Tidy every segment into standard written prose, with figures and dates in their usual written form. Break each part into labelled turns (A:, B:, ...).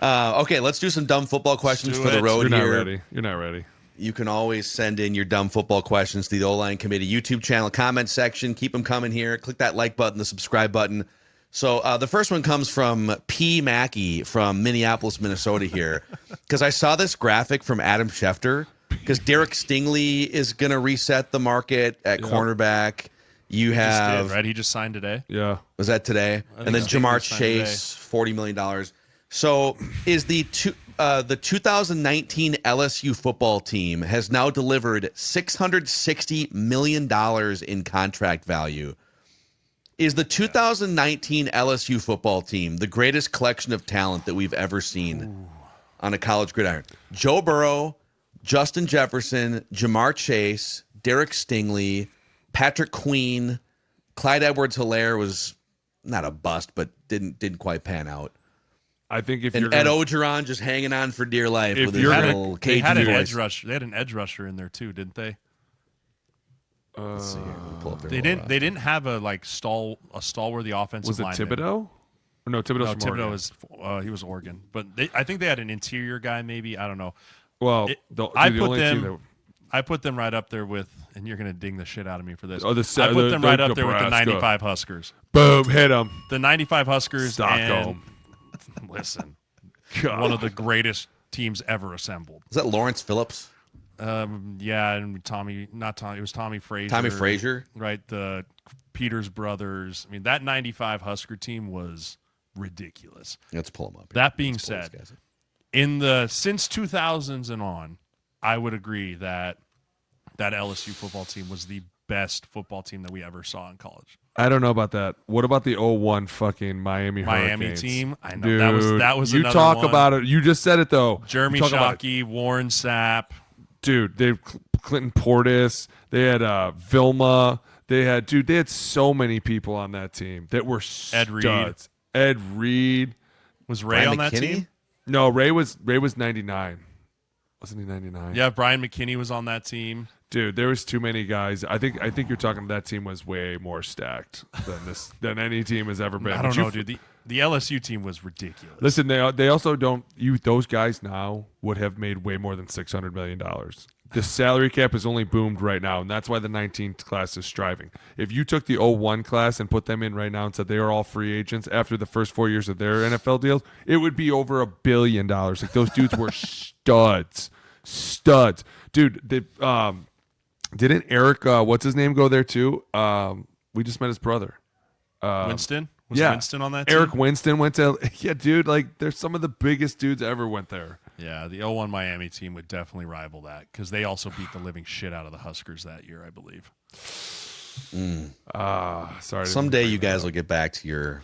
A: Okay, let's do some dumb football questions for the road here.
B: You're not ready.
A: You can always send in your dumb football questions to the O-Line Committee YouTube channel comment section. Keep them coming here. Click that like button, the subscribe button. So the first one comes from P. Mackey from Minneapolis, Minnesota here. Because I saw this graphic from Adam Schefter. Because Derek Stingley is going to reset the market at cornerback. You have...
C: Just did, right? He just signed today?
B: Yeah.
A: Was that today? And then Jamar Chase, $40 million. So is the 2019 LSU football team has now delivered $660 million in contract value. Is the 2019 LSU football team the greatest collection of talent that we've ever seen on a college gridiron? Joe Burrow, Justin Jefferson, Jamar Chase, Derek Stingley, Patrick Queen, Clyde Edwards-Helaire was not a bust, but didn't quite pan out.
B: I think if
A: and
B: you're
A: Ed Ogeron just hanging on for dear life with his little
C: they had an
A: voice.
C: edge rusher. They had an edge rusher in there too, didn't they?
A: Let's see here. We'll pull up their
C: They didn't have a stalworthy offensive
B: Was it
C: lineman.
B: Thibodeau? Or no, Thibodeau's from Oregon.
C: Thibodeau he was Oregon, but I think they had an interior guy. Maybe I don't know.
B: Well,
C: I put them right up there with, and you're gonna ding the shit out of me for this.
B: Oh,
C: I put them right up there with the '95 Huskers.
B: Boom, hit them.
C: The '95 Huskers.
B: Stockholm.
C: Listen,
B: God.
C: one of the greatest teams ever assembled.
A: Is that Lawrence Phillips?
C: Yeah, and it was Tommy Frazier.
A: Tommy Frazier,
C: right? The Peters brothers. I mean, that '95 Husker team was ridiculous.
A: Let's pull them up here.
C: That being said, since 2000s and on, I would agree that LSU football team was the best football team that we ever saw in college.
B: I don't know about that. What about the 01 fucking Miami Hurricanes?
C: Team? I know.
B: Dude,
C: that was
B: you
C: another
B: talk
C: one.
B: about it. You just said it, though.
C: Jeremy Shockey, Warren Sapp.
B: Dude, they Clinton Portis. They had Vilma. They had so many people on that team that were studs. Ed Reed.
C: Was Ray on that team?
B: No, Ray was 99. Wasn't he 99?
C: Yeah, Brian McKinney was on that team.
B: Dude, there was too many guys. I think you're talking that team was way more stacked than any team has ever been.
C: I don't know, dude. The LSU team was ridiculous.
B: Listen, they also don't. Those guys now would have made way more than $600 million. The salary cap is only boomed right now, and that's why the 19th class is striving. If you took the 01 class and put them in right now and said they are all free agents after the first 4 years of their NFL deals, it would be over $1 billion. Like, those dudes were studs, dude. Didn't Eric, what's his name, go there too? We just met his brother.
C: Winston? Was Winston on that team?
B: Eric Winston went to, yeah, dude, like, there's some of the biggest dudes ever went there.
C: Yeah, the 01 Miami team would definitely rival that because they also beat the living shit out of the Huskers that year, I believe.
B: Sorry.
A: Someday you guys will get back to your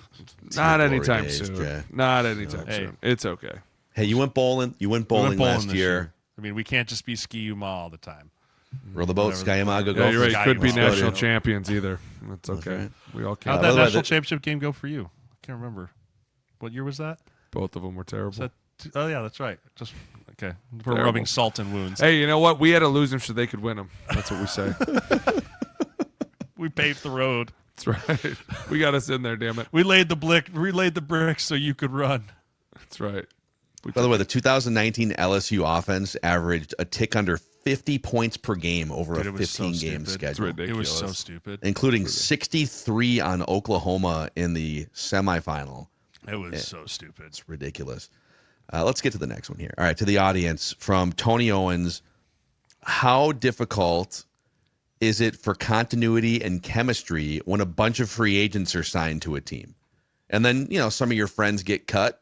B: not anytime
A: days,
B: soon.
A: Jay.
B: Not anytime soon. It's okay.
A: Hey, you went bowling. You went bowling last year.
C: I mean, we can't just be ski-uma all the time.
A: Row the boat, Ski-U-Ma, go
B: Yeah,
A: golf.
B: you're right. Could be national champions either. That's okay.
A: right.
B: We all can't.
C: How'd that national championship game go for you? I can't remember. What year was that?
B: Both of them were terrible.
C: Oh, yeah, that's right. Just okay. We're rubbing salt in wounds.
B: Hey, you know what? We had to lose them so they could win them. That's what we say.
C: We paved the road.
B: That's right. We got us in there, damn it.
C: We laid the bricks so you could run.
B: That's right.
A: By the way, the 2019 LSU offense averaged a tick under 50 points per game over a 15-game schedule.
C: It was so stupid.
A: Including 63 on Oklahoma in the semifinal.
C: It was so stupid.
A: It's ridiculous. Let's get to the next one here. All right, to the audience from Tony Owens. How difficult is it for continuity and chemistry when a bunch of free agents are signed to a team? And then, some of your friends get cut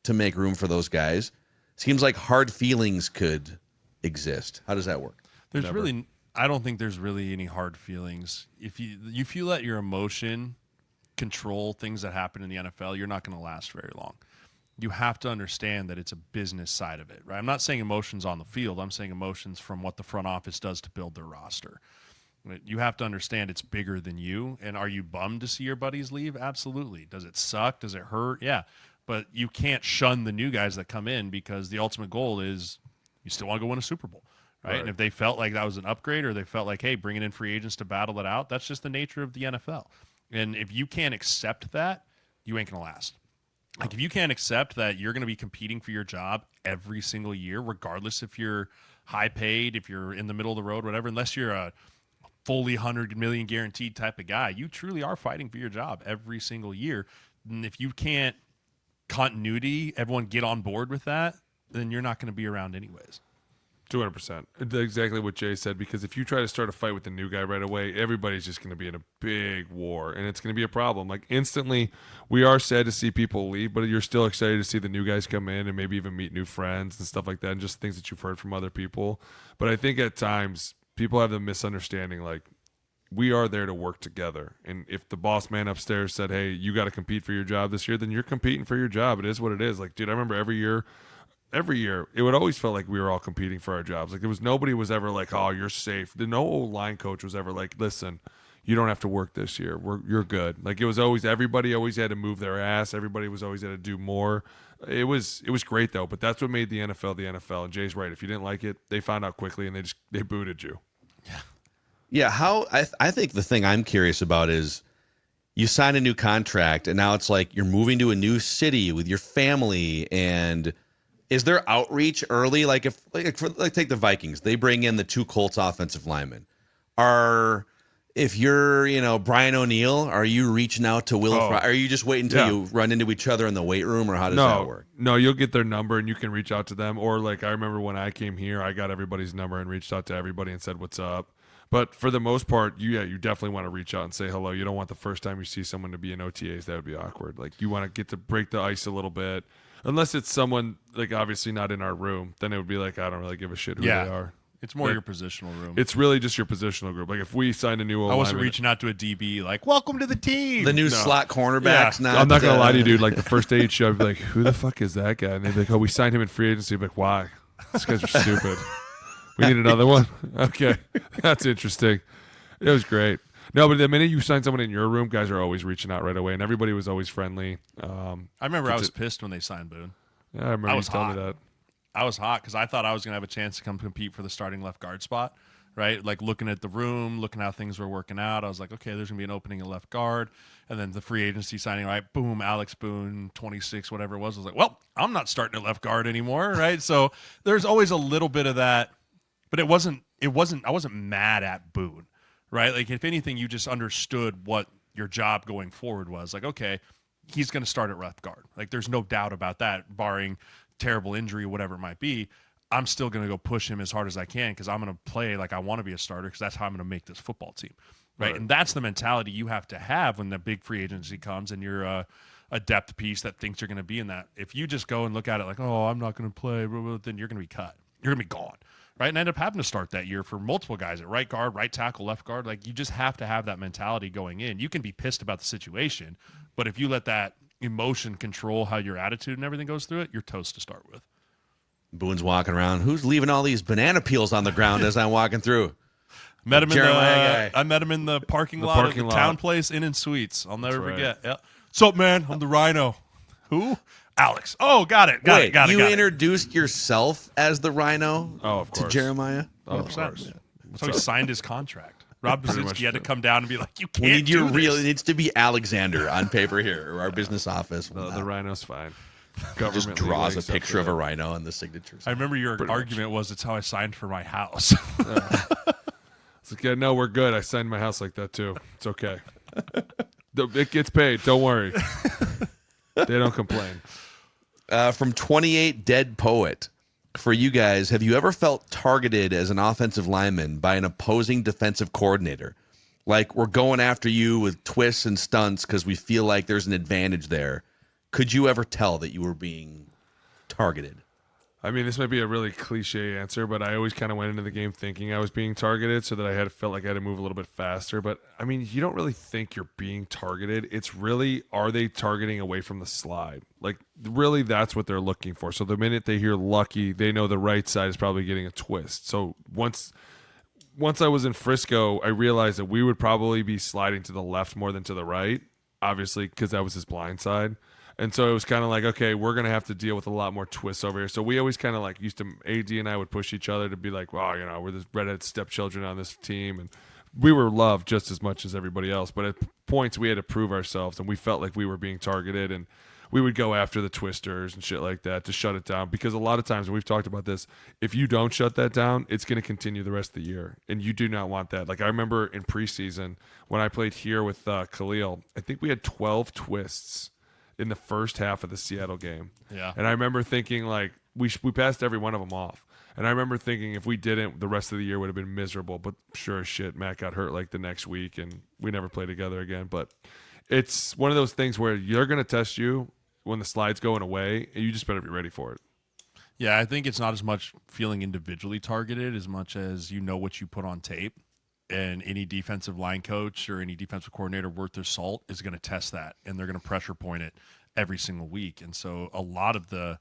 A: to make room for those guys. Seems like hard feelings could exist. How does that work?
C: I don't think there's really any hard feelings. If you let your emotion control things that happen in the NFL, you're not going to last very long. You have to understand that it's a business side of it, right? I'm not saying emotions on the field. I'm saying emotions from what the front office does to build their roster. You have to understand it's bigger than you. And are you bummed to see your buddies leave? Absolutely. Does it suck? Does it hurt? Yeah. But you can't shun the new guys that come in because the ultimate goal is you still want to go win a Super Bowl, right? And if they felt like that was an upgrade or they felt like, hey, bringing in free agents to battle it out, that's just the nature of the NFL. And if you can't accept that, you ain't going to last. Like if you can't accept that you're going to be competing for your job every single year, regardless if you're high paid, if you're in the middle of the road, whatever, unless you're a fully 100 million guaranteed type of guy, you truly are fighting for your job every single year. And if you can't continuity, everyone get on board with that, then you're not going to be around anyways.
B: 200%. Exactly what Jay said, because if you try to start a fight with the new guy right away, everybody's just going to be in a big war, and it's going to be a problem. Like, instantly, we are sad to see people leave, but you're still excited to see the new guys come in and maybe even meet new friends and stuff like that, and just things that you've heard from other people. But I think at times, people have the misunderstanding, like, we are there to work together. And if the boss man upstairs said, hey, you got to compete for your job this year, then you're competing for your job. It is what it is. Like, dude, I remember every year, it would always feel like we were all competing for our jobs. Like, nobody was ever like, oh, you're safe. No line coach was ever like, listen, you don't have to work this year. You're good. Like, it was always, everybody always had to move their ass. Everybody was always had to do more. It was great though, but that's what made the NFL the NFL. And Jay's right. If you didn't like it, they found out quickly and they booted you.
A: Yeah, I think the thing I'm curious about is you sign a new contract and now it's like you're moving to a new city with your family, and is there outreach early? Like take the Vikings, they bring in the 2 Colts offensive linemen. If you're Brian O'Neill, are you reaching out to Will Fry? Are you just waiting until you run into each other in the weight room, or how does that work?
B: No, you'll get their number and you can reach out to them. Or like I remember when I came here, I got everybody's number and reached out to everybody and said, what's up? But for the most part, you definitely want to reach out and say hello. You don't want the first time you see someone to be in OTAs. That would be awkward. Like, you want to get to break the ice a little bit. Unless it's someone, like, obviously not in our room. Then it would be like, I don't really give a shit who they are.
C: It's more your positional room.
B: It's really just your positional group. Like, if we signed a new O-lineman,
C: I wasn't reaching out to a DB like, welcome to the team.
A: The new slot cornerbacks.
B: Yeah. I'm not going to lie to you, dude. Like, the first day you'd show, I'd be like, who the fuck is that guy? And they'd be like, oh, we signed him in free agency. I'd be like, why? These guys are stupid. We need another one? Okay. That's interesting. It was great. No, but the minute you sign someone in your room, guys are always reaching out right away, and everybody was always friendly.
C: I remember I was pissed when they signed Boone.
B: Yeah, I remember you telling me that.
C: I was hot because I thought I was going to have a chance to come compete for the starting left guard spot, right? Like, looking at the room, looking how things were working out, I was like, okay, there's going to be an opening at left guard. And then the free agency signing, right? Boom, Alex Boone, 26, whatever it was. I was like, well, I'm not starting at left guard anymore, right? So there's always a little bit of that, but I wasn't mad at Boone. Right? Like, if anything, you just understood what your job going forward was. Like, okay, he's going to start at left guard. Like, there's no doubt about that, barring terrible injury, whatever it might be. I'm still going to go push him as hard as I can because I'm going to play like I want to be a starter because that's how I'm going to make this football team. Right? And that's the mentality you have to have when the big free agency comes and you're a depth piece that thinks you're going to be in that. If you just go and look at it like, oh, I'm not going to play, then you're going to be cut. You're going to be gone. Right, and I ended up having to start that year for multiple guys at right guard, right tackle, left guard. Like, you just have to have that mentality going in. You can be pissed about the situation, but if you let that emotion control how your attitude and everything goes through it, you're toast to start with.
A: Boone's walking around. Who's leaving all these banana peels on the ground as I'm walking through?
C: I met him in the parking lot of the Town Place Inn and Suites. I'll never forget. Yeah. What's up, man? I'm the Rhino. Who? Alex. Oh, got it.
A: You introduced yourself as the Rhino to Jeremiah?
B: Oh, of course.
C: So he signed his contract. Rob Brzezinski had to come down and be like, you can't do this.
A: It needs to be Alexander on paper here, or our business office.
B: The Rhino's fine.
A: Just draws a picture of a rhino on the signature.
C: I remember your argument was, it's how I signed for my house.
B: It's like, yeah, no, we're good. I signed my house like that, too. It's okay. It gets paid. Don't worry. They don't complain.
A: From 28 Dead Poet, for you guys, have you ever felt targeted as an offensive lineman by an opposing defensive coordinator? Like, we're going after you with twists and stunts because we feel like there's an advantage there. Could you ever tell that you were being targeted?
B: I mean, this might be a really cliche answer, but I always kind of went into the game thinking I was being targeted so that I felt like I had to move a little bit faster. But, I mean, you don't really think you're being targeted. It's really, are they targeting away from the slide? Like, really, that's what they're looking for. So the minute they hear lucky, they know the right side is probably getting a twist. So once I was in Frisco, I realized that we would probably be sliding to the left more than to the right, obviously, because that was his blind side. And so it was kind of like, okay, we're going to have to deal with a lot more twists over here. So we always kind of like used to, AD and I would push each other to be like, wow, we're the redheaded stepchildren on this team. And we were loved just as much as everybody else. But at points we had to prove ourselves and we felt like we were being targeted. And we would go after the twisters and shit like that to shut it down, because a lot of times, and we've talked about this, if you don't shut that down, it's going to continue the rest of the year, and you do not want that. Like, I remember in preseason when I played here with Khalil, I think we had 12 twists in the first half of the Seattle game.
C: Yeah.
B: And I remember thinking, like, we passed every one of them off. And I remember thinking if we didn't, the rest of the year would have been miserable. But sure as shit, Matt got hurt like the next week, and we never played together again. But it's one of those things where you're going to test you when the slide's going away, and you just better be ready for it.
C: Yeah, I think it's not as much feeling individually targeted as much as you know what you put on tape. And any defensive line coach or any defensive coordinator worth their salt is going to test that, and they're going to pressure point it every single week. And so a lot of the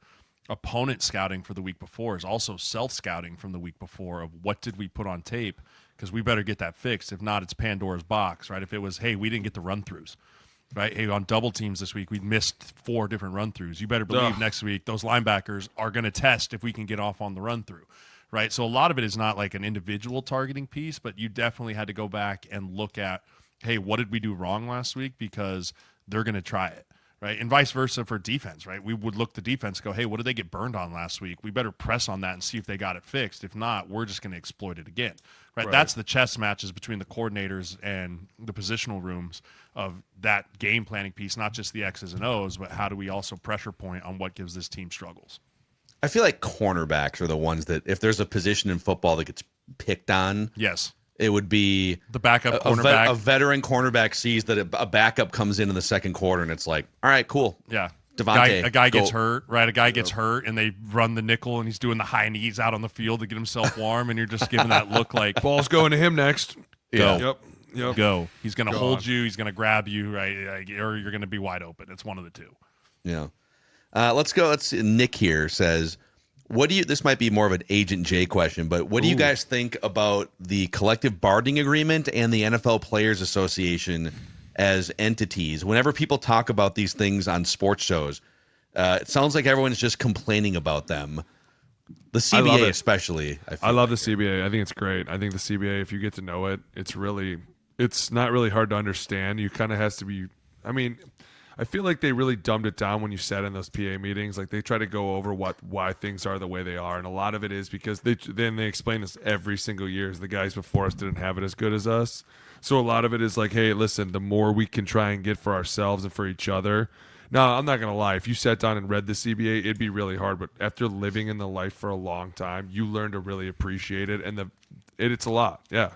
C: opponent scouting for the week before is also self-scouting from the week before of what did we put on tape, because we better get that fixed. If not, it's Pandora's box, right? If it was, hey, we didn't get the run-throughs, right? Hey, on double teams this week, we missed 4 different run-throughs. You better believe next week those linebackers are going to test if we can get off on the run-through, right? So a lot of it is not like an individual targeting piece, but you definitely had to go back and look at, hey, what did we do wrong last week? Because they're going to try it. Right, and vice versa for defense, right? We would look the defense, go, hey, what did they get burned on last week? We better press on that and see if they got it fixed. If not, we're just going to exploit it again, right? That's the chess matches between the coordinators and the positional rooms of that game planning piece, not just the X's and O's, but how do we also pressure point on what gives this team struggles?
A: I feel like cornerbacks are the ones that, if there's a position in football that gets picked on,
C: yes,
A: it would be
C: the backup cornerback.
A: A veteran cornerback sees that a backup comes in the second quarter, and it's like, all right, cool.
C: Yeah.
A: Devontae,
C: a guy gets hurt, right? A guy gets hurt, and they run the nickel, and he's doing the high knees out on the field to get himself warm, and you're just giving that look like,
B: ball's going to him next.
A: Yeah.
B: Yep.
C: Go. He's going to hold you. He's going to grab you, right? Or you're going to be wide open. It's one of the two.
A: Yeah. Let's go. Nick here says, this might be more of an Agent J question, but what do you guys think about the collective bargaining agreement and the NFL Players Association as entities? Whenever people talk about these things on sports shows, it sounds like everyone's just complaining about them. The CBA especially.
B: I love the CBA. I think it's great. I think the CBA, if you get to know it, it's not really hard to understand. You kind of has to be, I feel like they really dumbed it down when you sat in those PA meetings. Like, they try to go over why things are the way they are, and a lot of it is because they explain this every single year. The guys before us didn't have it as good as us, so a lot of it is like, hey, listen, the more we can try and get for ourselves and for each other. Now, I'm not gonna lie. If you sat down and read the CBA, it'd be really hard. But after living in the life for a long time, you learn to really appreciate it, and it's a lot. Yeah.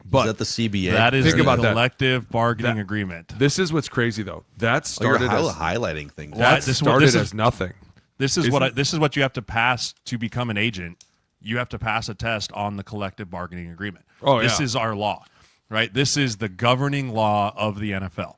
A: But is that the CBA?
C: That is
B: Think
C: the
B: about
C: collective bargaining agreement.
B: This is what's crazy, though. That started
A: you're
B: as
A: highlighting things.
B: That started as nothing.
C: This is what you have to pass to become an agent. You have to pass a test on the collective bargaining agreement. This is our law, right? This is the governing law of the NFL.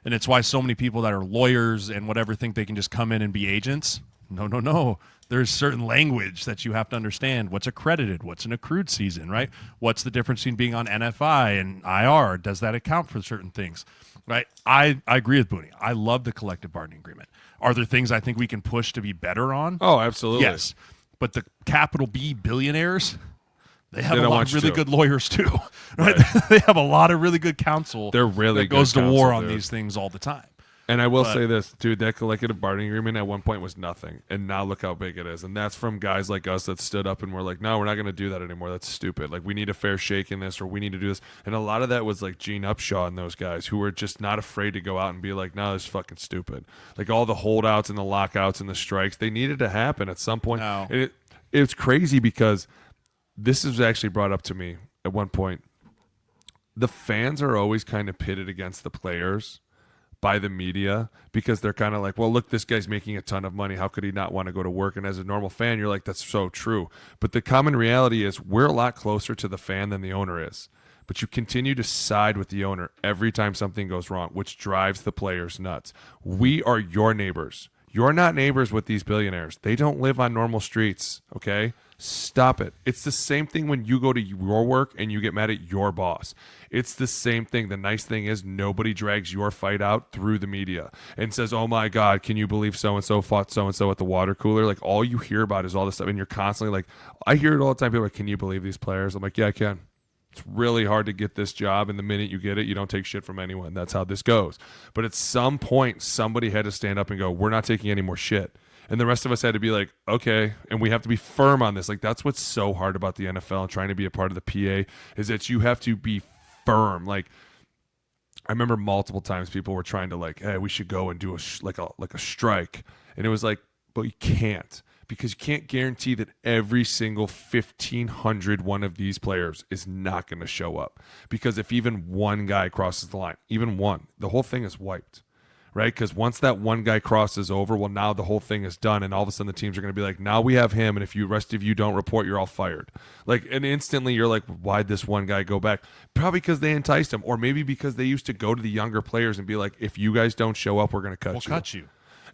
C: And it's why so many people that are lawyers and whatever think they can just come in and be agents. No. There's certain language that you have to understand. What's accredited? What's an accrued season, right? What's the difference between being on NFI and IR? Does that account for certain things, right? I agree with Boone. I love the collective bargaining agreement. Are there things I think we can push to be better on?
B: Oh, absolutely.
C: Yes. But the capital B billionaires, they have a lot of really good lawyers too, right? They have a lot of really good counsel.
B: They're really
C: that goes
B: good
C: to war
B: counsel,
C: on
B: dude.
C: these things all the time.
B: And I will say this, dude, that collective bargaining agreement at one point was nothing. And now look how big it is. And that's from guys like us that stood up and were like, no, we're not going to do that anymore. That's stupid. Like, we need a fair shake in this, or we need to do this. And a lot of that was like Gene Upshaw and those guys who were just not afraid to go out and be like, no, this is fucking stupid. Like, all the holdouts and the lockouts and the strikes, they needed to happen at some point.
C: No.
B: And it's crazy because this was actually brought up to me at one point. The fans are always kind of pitted against the players by the media because they're kind of like, well, look, this guy's making a ton of money. How could he not want to go to work? And as a normal fan, you're like, that's so true. But the common reality is we're a lot closer to the fan than the owner is. But you continue to side with the owner every time something goes wrong, which drives the players nuts. We are your neighbors. You're not neighbors with these billionaires. They don't live on normal streets, okay? Stop it. It's the same thing when you go to your work and you get mad at your boss. It's the same thing. The nice thing is nobody drags your fight out through the media and says, oh my God, can you believe so-and-so fought so-and-so at the water cooler? Like, all you hear about is all this stuff, and you're constantly like, I hear it all the time. People are like, can you believe these players? I'm like, yeah, I can. It's really hard to get this job, and the minute you get it, you don't take shit from anyone. That's how this goes. But at some point, somebody had to stand up and go, we're not taking any more shit. And the rest of us had to be like, okay, and we have to be firm on this. Like, that's what's so hard about the NFL and trying to be a part of the PA is that you have to be firm. Like, I remember multiple times people were trying to like, hey, we should go and do a strike. And it was like, but you can't, because you can't guarantee that every single 1,500 one of these players is not going to show up. Because if even one guy crosses the line, even one, the whole thing is wiped. Right? Because once that one guy crosses over, well, now the whole thing is done, and all of a sudden the teams are going to be like, now we have him, and if you rest of you don't report, you're all fired. Like, and instantly you're like, why'd this one guy go back? Probably because they enticed him, or maybe because they used to go to the younger players and be like, if you guys don't show up, we're going to cut you.
C: We'll cut you.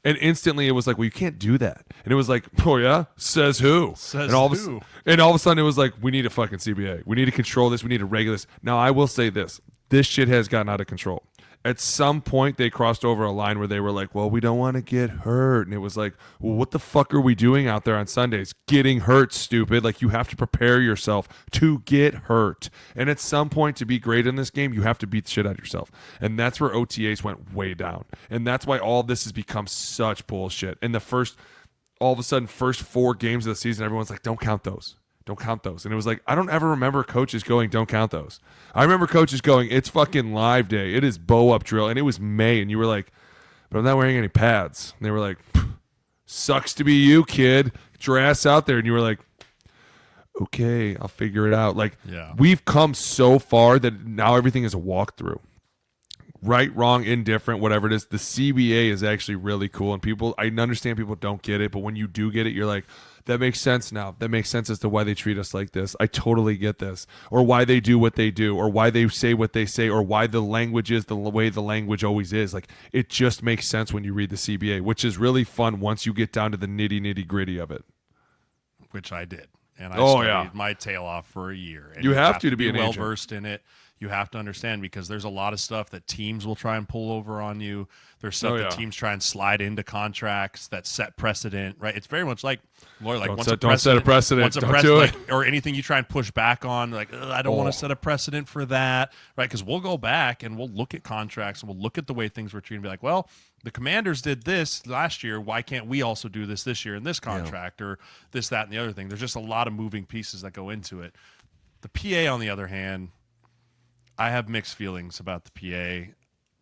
B: And instantly it was like, well, you can't do that. And it was like, oh yeah, says who?
C: Says
B: and all
C: who?
B: And all of a sudden it was like, we need a fucking CBA. We need to control this. We need to regulate this. Now I will say this shit has gotten out of control. At some point, they crossed over a line where they were like, well, we don't want to get hurt. And it was like, well, what the fuck are we doing out there on Sundays? Getting hurt, stupid. Like, you have to prepare yourself to get hurt. And at some point, to be great in this game, you have to beat the shit out of yourself. And that's where OTAs went way down. And that's why all this has become such bullshit. And all of a sudden, first 4 games of the season, everyone's like, don't count those. Don't count those. And it was like, I don't ever remember coaches going, don't count those. I remember coaches going, it's fucking live day. It is bow up drill. And it was May. And you were like, but I'm not wearing any pads. And they were like, sucks to be you, kid. Get your ass out there. And you were like, okay, I'll figure it out. Like, We've come so far that now everything is a walkthrough. Right, wrong, indifferent, whatever it is. The CBA is actually really cool. And I understand people don't get it. But when you do get it, you're like, that makes sense now. That makes sense as to why they treat us like this. I totally get this. Or why they do what they do. Or why they say what they say. Or why the language is the way the language always is. Like, it just makes sense when you read the CBA, which is really fun once you get down to the nitty gritty of it.
C: Which I did. And I studied my tail off for a year. And
B: you have to be
C: well versed in it. You have to understand, because there's a lot of stuff that teams will try and pull over on you. There's stuff that teams try and slide into contracts that set precedent, right? It's very much like, Lord, like
B: don't set a precedent. Don't do it.
C: Or anything you try and push back on, like, I don't want to set a precedent for that, right? Because we'll go back and we'll look at contracts and we'll look at the way things were treated and be like, well, the Commanders did this last year. Why can't we also do this year in this contract or this, that, and the other thing? There's just a lot of moving pieces that go into it. The PA, on the other hand, I have mixed feelings about the PA.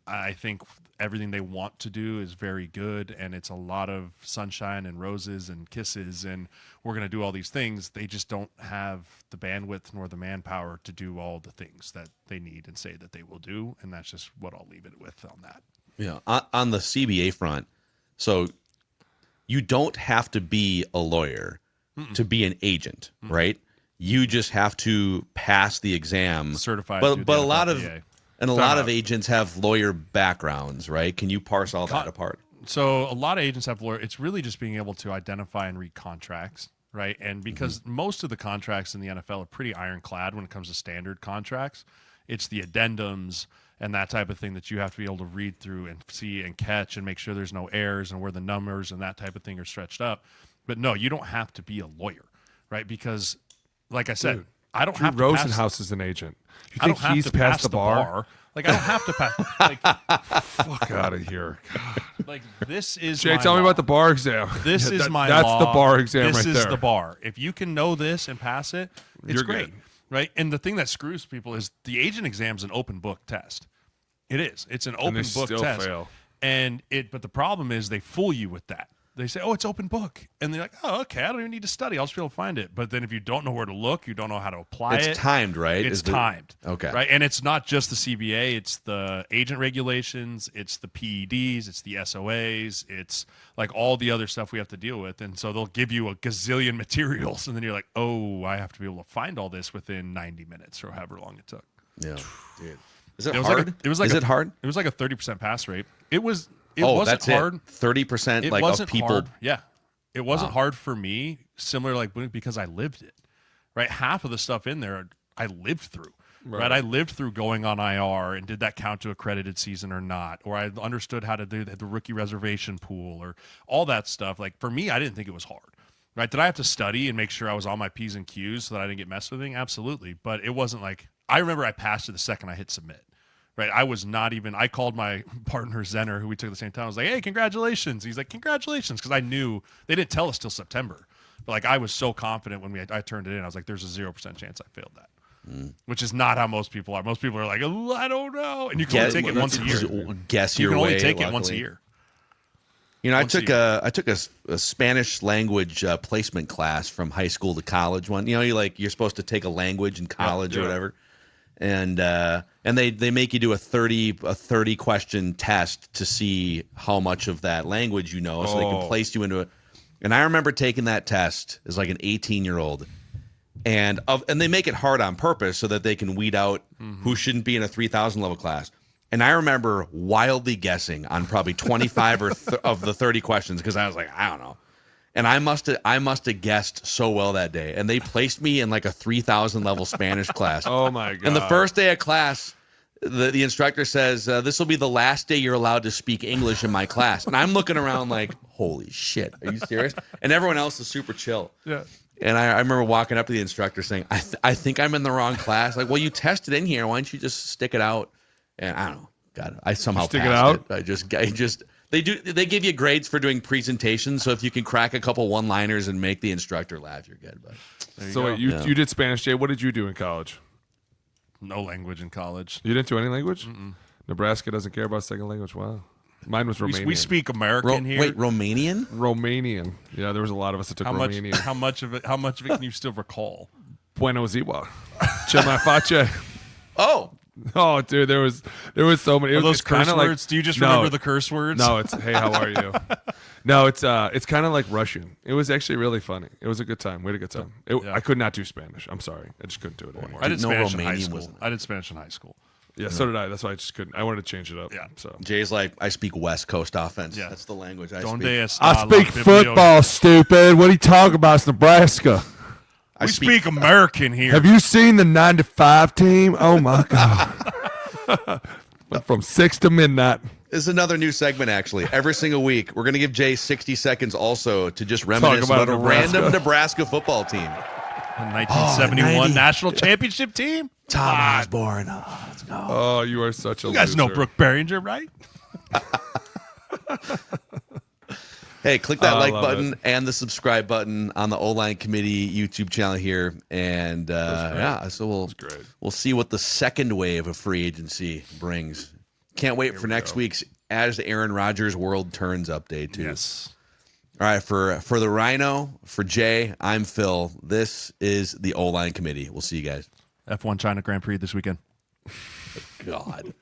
C: I think everything they want to do is very good, and it's a lot of sunshine and roses and kisses, and we're going to do all these things. They just don't have the bandwidth nor the manpower to do all the things that they need and say that they will do, and that's just what I'll leave it with on that.
A: Yeah, on the CBA front, so you don't have to be a lawyer to be an agent, right? You just have to pass the exam.
C: Certified.
A: But a lot of agents have lawyer backgrounds, right? Can you parse all that apart?
C: So a lot of agents have lawyer. It's really just being able to identify and read contracts, right? And because most of the contracts in the NFL are pretty ironclad when it comes to standard contracts, it's the addendums and that type of thing that you have to be able to read through and see and catch and make sure there's no errors and where the numbers and that type of thing are stretched up. But no, you don't have to be a lawyer, right? Because, like I said, I don't have to
B: Rosenhaus is an agent. You
C: I
B: think
C: don't have
B: he's
C: to
B: passed
C: pass
B: the bar?
C: Like, I don't have to pass. Like,
B: fuck out of here. God.
C: Like, this is
B: Jay,
C: my
B: tell me
C: law.
B: about the bar exam.
C: This is my
B: That's
C: law.
B: the bar exam
C: this
B: right there.
C: This is the bar. If you can know this and pass it, it's
B: You're
C: great,
B: good.
C: right? And the thing that screws people is the agent exam is an open book test. It is. It's an open book
B: still
C: test.
B: Fail.
C: But the problem is they fool you with that. They say, oh, it's open book. And they're like, oh, okay, I don't even need to study. I'll just be able to find it. But then if you don't know where to look, you don't know how to apply it.
A: It's timed, right?
C: It's timed.
A: Okay.
C: Right? And it's not just the CBA. It's the agent regulations. It's the PEDs. It's the SOAs. It's like all the other stuff we have to deal with. And so they'll give you a gazillion materials. And then you're like, oh, I have to be able to find all this within 90 minutes or however long it took.
A: Yeah. Dude. Is it
C: It was
A: hard?
C: like a, it was like
A: Is
C: a,
A: it hard?
C: It was like a 30% pass rate. It wasn't hard.
A: 30%
C: It
A: like
C: wasn't
A: of people.
C: hard. Yeah. It wasn't hard for me, similar like because I lived it. Right? Half of the stuff in there I lived through. Right? I lived through going on IR and did that count to accredited season or not? Or I understood how to do the rookie reservation pool or all that stuff. Like for me, I didn't think it was hard. Right? Did I have to study and make sure I was on my P's and Q's so that I didn't get messed with anything? Absolutely. But it wasn't like I remember I passed it the second I hit submit. Right, I was not even. I called my partner Zenner, who we took at the same time. I was like, "Hey, congratulations!" He's like, "Congratulations," because I knew they didn't tell us till September. But like, I was so confident when I turned it in. I was like, "There's a 0% chance I failed that," which is not how most people are. Most people are like, "Oh, I don't know," and you can only take it once a year.
A: Guess
C: You
A: your
C: can only
A: way,
C: take it
A: luckily.
C: once a year.
A: You know,
C: Once
A: I took a Spanish language placement class from high school to college. One, you know, you're supposed to take a language in college or whatever, and they make you do a 30 question test to see how much of that language you know, so they can place you into it. And I remember taking that test as like an 18-year-old, and they make it hard on purpose so that they can weed out who shouldn't be in a 3,000 level class. And I remember wildly guessing on probably 25 of the 30 questions because I was like, I don't know. And I must have guessed so well that day. And they placed me in like a 3,000 level Spanish class.
B: Oh my god!
A: And the first day of class, the instructor says, "This will be the last day you're allowed to speak English in my class." And I'm looking around like, "Holy shit, are you serious?" And everyone else is super chill.
C: Yeah.
A: And I remember walking up to the instructor saying, I think I'm in the wrong class. Like, well, you tested in here. Why don't you just stick it out? And I don't know. God, I somehow
B: stick it
A: passed
B: out?
A: it. I just they give you grades for doing presentations. So if you can crack a couple one-liners and make the instructor laugh, you're good. But
B: So wait, you did Spanish, Jay. What did you do in college?
C: No language in college.
B: You didn't do any language? Nebraska doesn't care about second language. Wow. Mine was Romanian.
C: We speak American here.
A: wait, Romanian?
B: Romanian. Yeah, there was a lot of us that took Romanian.
C: How much of it can you still recall?
B: Bueno ziwa. Ce mai face?
A: Oh,
B: Oh, dude, there was so many.
C: Are those
B: it's kinda
C: curse
B: like-
C: words? Do you just
B: No.
C: remember the curse words?
B: No, it's hey, how are you? No, it's kind of like Russian. It was actually really funny. It was a good time. We had a good time.
C: Yeah.
B: I could not do Spanish. I'm sorry. I just couldn't do it anymore.
C: I did
A: No
C: Spanish in high
A: Romanian
C: school.
A: wasn't it?
C: I did Spanish in high school.
B: Yeah, so did I. That's why I just couldn't. I wanted to change it up.
C: Yeah.
B: So
A: Jay's like, I speak West Coast offense.
C: Yeah.
A: That's the language I
C: Donde
A: speak.
C: está
B: I
C: la
B: speak
C: biblioteca?
B: football, stupid. What are you talking about? It's Nebraska.
A: I
C: We speak American here.
B: Have you seen the 9 to 5 team? Oh my god. Went from 6 to midnight.
A: This is another new segment, actually. Every single week, we're going to give Jay 60 seconds also to just reminisce
B: about
A: about a
B: Nebraska.
A: random Nebraska football team.
C: A 1971
A: 90.
C: national championship team?
A: Tom Osborne. Oh, let's go.
B: Oh, you are such a
C: You guys know
B: loser.
C: Brooke Behringer, right?
A: Hey, click that
B: I
A: like
B: love
A: button and the subscribe button on the O-Line Committee YouTube channel here. And so
B: great.
A: we'll see what the second wave of free agency brings. Can't wait for next week's As Aaron Rodgers World Turns update, too.
C: Yes.
A: All right, for the Rhino, for Jay, I'm Phil. This is the O-Line Committee. We'll see you guys.
C: F1 China Grand Prix this weekend.
A: God.